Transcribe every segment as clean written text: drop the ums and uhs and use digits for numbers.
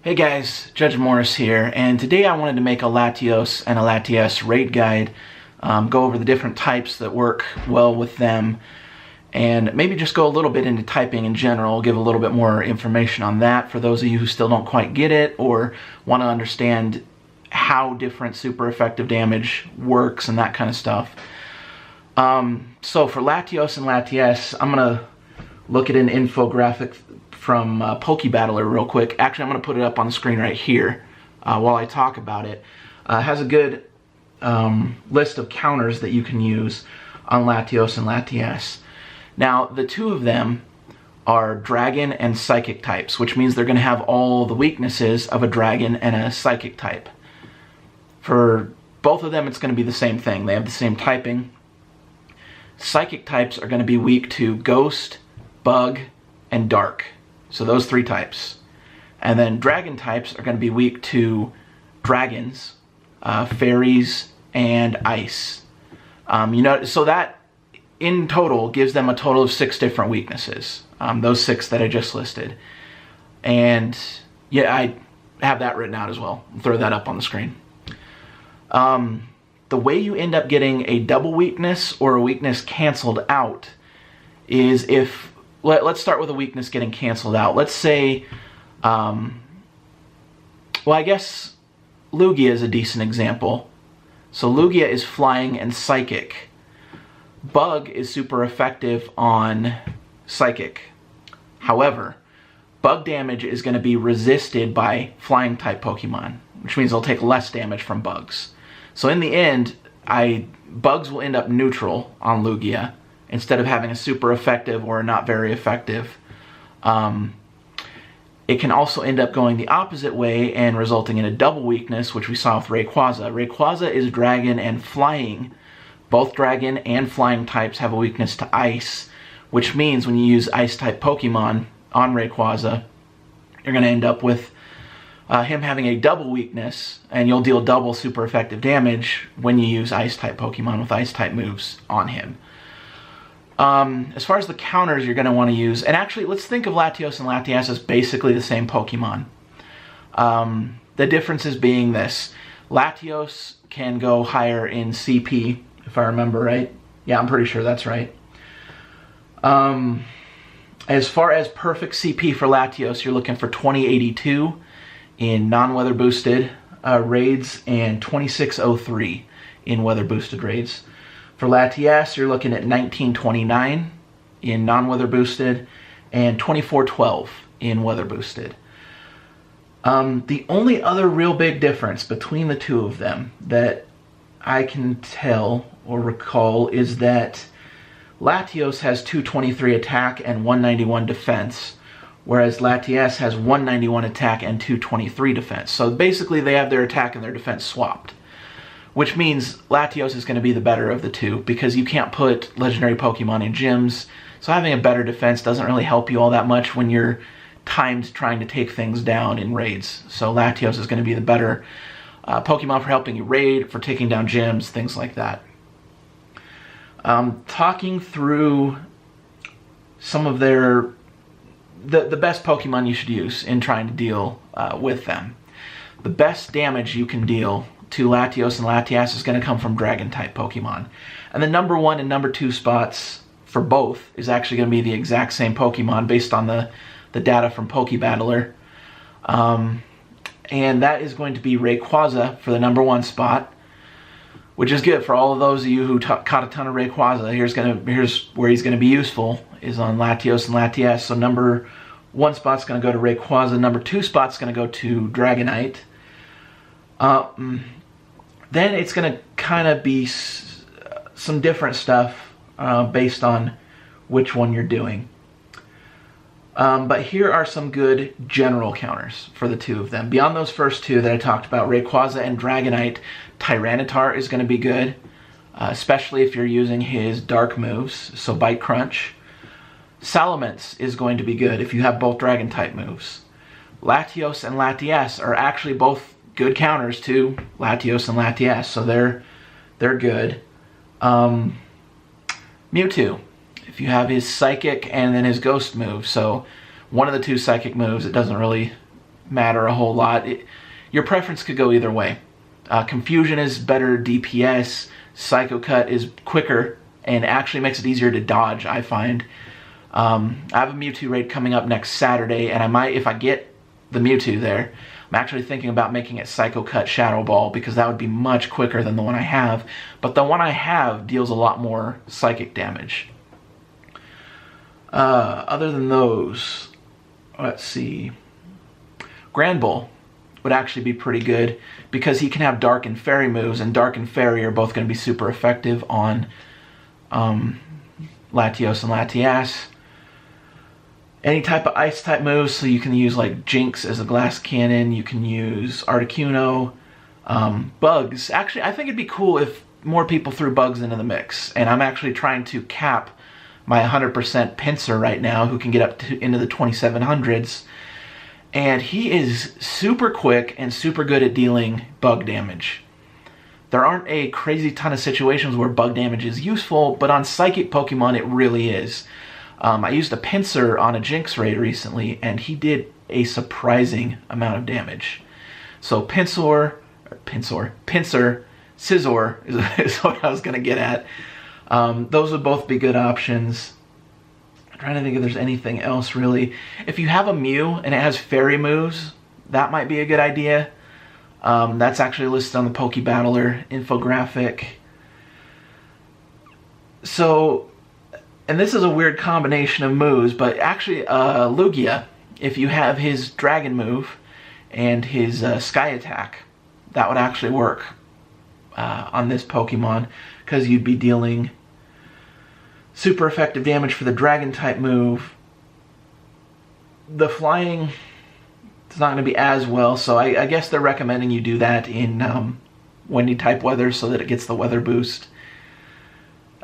Hey guys, Judge Morris here, and today I wanted to make a Latios and a Latias raid guide, go over the different types that work well with them, and maybe just go a little bit into typing in general, give a little bit more information on that for those of you who still don't quite get it or want to understand how different super effective damage works and that kind of stuff. So for Latios and Latias, I'm going to look at an infographic from PokeBattler real quick. Actually, I'm going to put it up on the screen right here while I talk about it. It has a good list of counters that you can use on Latios and Latias. Now, the two of them are dragon and psychic types, which means they're going to have all the weaknesses of a dragon and a psychic type. For both of them, it's going to be the same thing. They have the same typing. Psychic types are going to be weak to ghost, bug, and dark. So those three types. And then dragon types are going to be weak to dragons, fairies, and ice. So that in total gives them a total of 6 different weaknesses. Those 6 that I just listed. And yeah, I have that written out as well. I'll throw that up on the screen. The way you end up getting a double weakness or a weakness canceled out is if let's start with a weakness getting canceled out. Let's say, well, I guess Lugia is a decent example. So Lugia is flying and psychic. Bug is super effective on psychic. However, bug damage is going to be resisted by flying type Pokemon, which means they'll take less damage from bugs. So in the end, bugs will end up neutral on Lugia, instead of having a super effective or not very effective. It can also end up going the opposite way and resulting in a double weakness, which we saw with Rayquaza. Rayquaza is dragon and flying. Both dragon and flying types have a weakness to ice, which means when you use ice type Pokemon on Rayquaza, you're going to end up with him having a double weakness, and you'll deal double super effective damage when you use ice type Pokemon with ice type moves on him. As far as the counters you're going to want to use, and actually let's think of Latios and Latias as basically the same Pokemon. The differences being this: Latios can go higher in CP, if I remember right. Yeah, I'm pretty sure that's right. As far as perfect CP for Latios, you're looking for 2082 in non-weather boosted raids and 2603 in weather boosted raids. For Latias, you're looking at 1929 in non-weather boosted and 2412 in weather boosted. The only other real big difference between the two of them that I can tell or recall is that Latios has 223 attack and 191 defense, whereas Latias has 191 attack and 223 defense. So basically they have their attack and their defense swapped, which means Latios is going to be the better of the two because you can't put legendary Pokemon in gyms. So having a better defense doesn't really help you all that much when you're timed trying to take things down in raids. So Latios is going to be the better Pokemon for helping you raid, for taking down gyms, things like that. Talking through some of the best Pokemon you should use in trying to deal with them. The best damage you can deal to Latios and Latias is going to come from Dragon-type Pokemon. And the number 1 and number 2 spots for both is actually going to be the exact same Pokemon based on the data from PokeBattler. And that is going to be Rayquaza for the number 1 spot, which is good for all of those of you who caught a ton of Rayquaza. Here's where he's going to be useful, is on Latios and Latias. So number 1 spot's going to go to Rayquaza. Number 2 spot's going to go to Dragonite. Then it's going to kind of be some different stuff based on which one you're doing. But here are some good general counters for the two of them. Beyond those first two that I talked about, Rayquaza and Dragonite, Tyranitar is going to be good, especially if you're using his dark moves, so Bite Crunch. Salamence is going to be good if you have both Dragon-type moves. Latios and Latias are actually both good counters to Latios and Latias, so they're good. Mewtwo, if you have his Psychic and then his Ghost move, so one of the two Psychic moves, it doesn't really matter a whole lot. Your preference could go either way. Confusion is better DPS. Psycho Cut is quicker and actually makes it easier to dodge, I find. I have a Mewtwo raid coming up next Saturday, and I might, if I get the Mewtwo there, I'm actually thinking about making it Psycho Cut Shadow Ball, because that would be much quicker than the one I have. But the one I have deals a lot more psychic damage. Other than those, let's see. Granbull would actually be pretty good, because he can have Dark and Fairy moves, and Dark and Fairy are both going to be super effective on Latios and Latias. Any type of ice type moves, so you can use like Jinx as a glass cannon, you can use Articuno, bugs. Actually, I think it'd be cool if more people threw bugs into the mix, and I'm actually trying to cap my 100% Pinsir right now, who can get up to into the 2700s, and he is super quick and super good at dealing bug damage. There aren't a crazy ton of situations where bug damage is useful, but on psychic Pokemon it really is. I used a Pinsir on a Jinx raid recently, and he did a surprising amount of damage. So Scizor is what I was going to get at. Those would both be good options. I'm trying to think if there's anything else really. If you have a Mew and it has fairy moves, that might be a good idea. That's actually listed on the PokeBattler infographic. So, and this is a weird combination of moves, but actually Lugia, if you have his Dragon move and his Sky Attack, that would actually work on this Pokemon, because you'd be dealing super effective damage for the Dragon type move. The flying, it's not going to be as well, so I guess they're recommending you do that in windy type weather so that it gets the weather boost.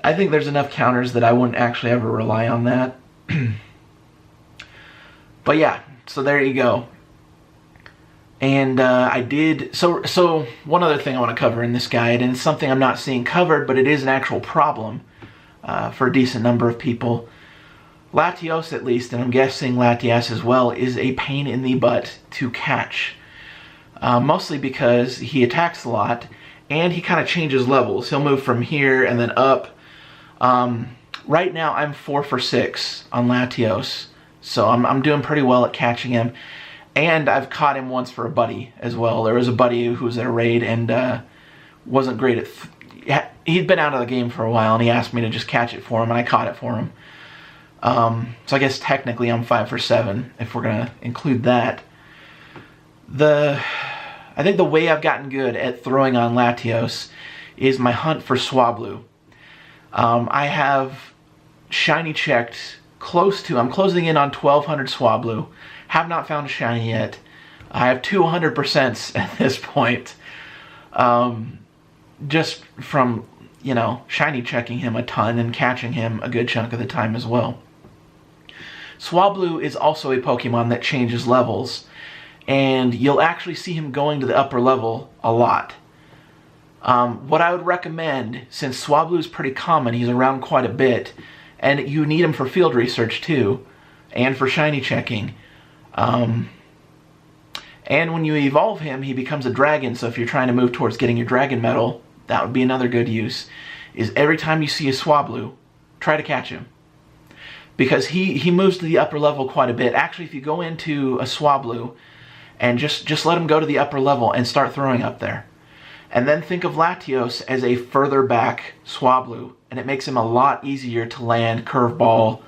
I think there's enough counters that I wouldn't actually ever rely on that. But yeah, so there you go. And so one other thing I want to cover in this guide, and it's something I'm not seeing covered, but it is an actual problem for a decent number of people. Latios, at least, and I'm guessing Latias as well, is a pain in the butt to catch. Mostly because he attacks a lot, and he kind of changes levels. He'll move from here and then up. Right now I'm 4 for 6 on Latios, so I'm doing pretty well at catching him. And I've caught him once for a buddy as well. There was a buddy who was at a raid and wasn't great at... He'd been out of the game for a while, and he asked me to just catch it for him, and I caught it for him. So I guess technically I'm 5 for 7, if we're going to include that. I think the way I've gotten good at throwing on Latios is my hunt for Swablu. I have shiny checked I'm closing in on 1200 Swablu. Have not found a shiny yet. I have 200% at this point. Just from, shiny checking him a ton and catching him a good chunk of the time as well. Swablu is also a Pokemon that changes levels, and you'll actually see him going to the upper level a lot. What I would recommend, since Swablu is pretty common, he's around quite a bit, and you need him for field research too, and for shiny checking. And when you evolve him, he becomes a dragon, so if you're trying to move towards getting your dragon medal, that would be another good use, is every time you see a Swablu, try to catch him. Because he moves to the upper level quite a bit. Actually, if you go into a Swablu and just let him go to the upper level and start throwing up there. And then think of Latios as a further back Swablu, and it makes him a lot easier to land curveball,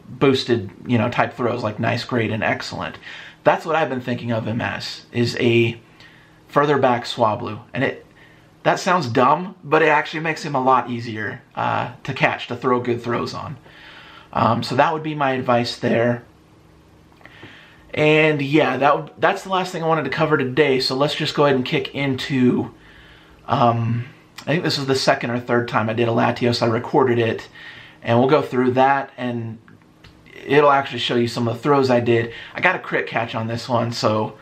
boosted, type throws like nice, great, and excellent. That's what I've been thinking of him as, is a further back Swablu. And that sounds dumb, but it actually makes him a lot easier to catch, to throw good throws on. So that would be my advice there. And yeah, that's the last thing I wanted to cover today, so let's just go ahead and kick into, I think this is the second or third time I did a Latios. I recorded it, and we'll go through that, and it'll actually show you some of the throws I did. I got a crit catch on this one, so,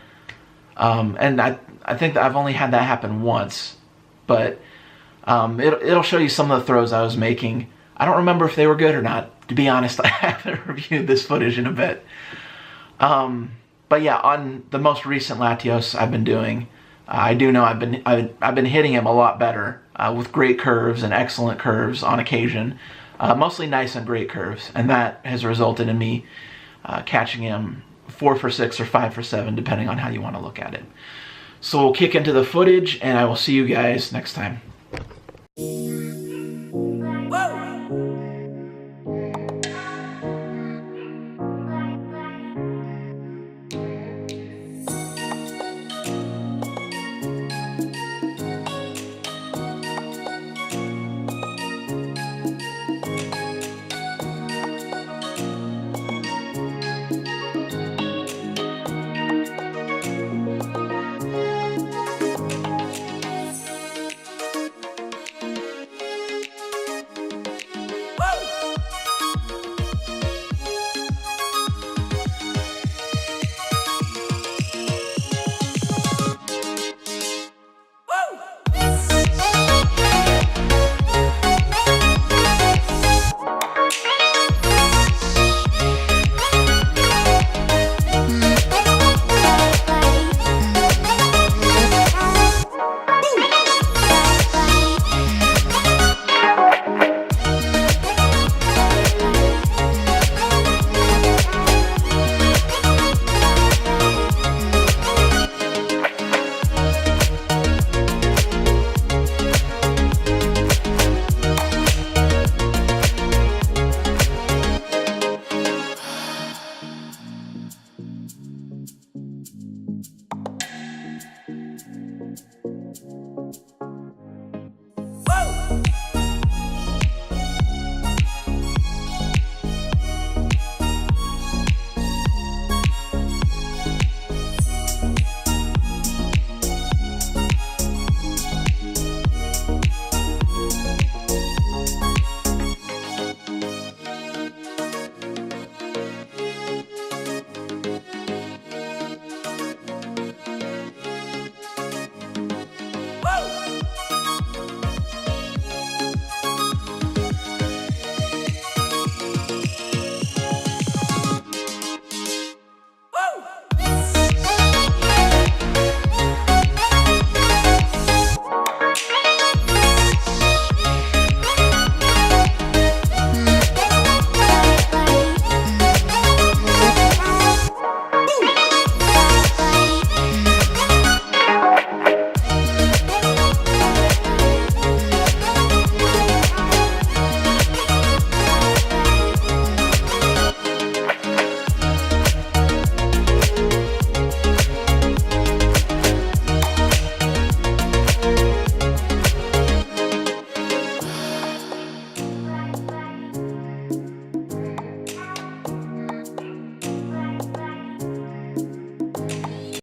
and I think that I've only had that happen once, but it'll show you some of the throws I was making. I don't remember if they were good or not. To be honest, I haven't reviewed this footage in a bit. But yeah, on the most recent Latios I've been doing, I do know I've been hitting him a lot better with great curves and excellent curves on occasion, mostly nice and great curves, and that has resulted in me catching him 4 for 6 or 5 for 7, depending on how you want to look at it. So we'll kick into the footage, and I will see you guys next time.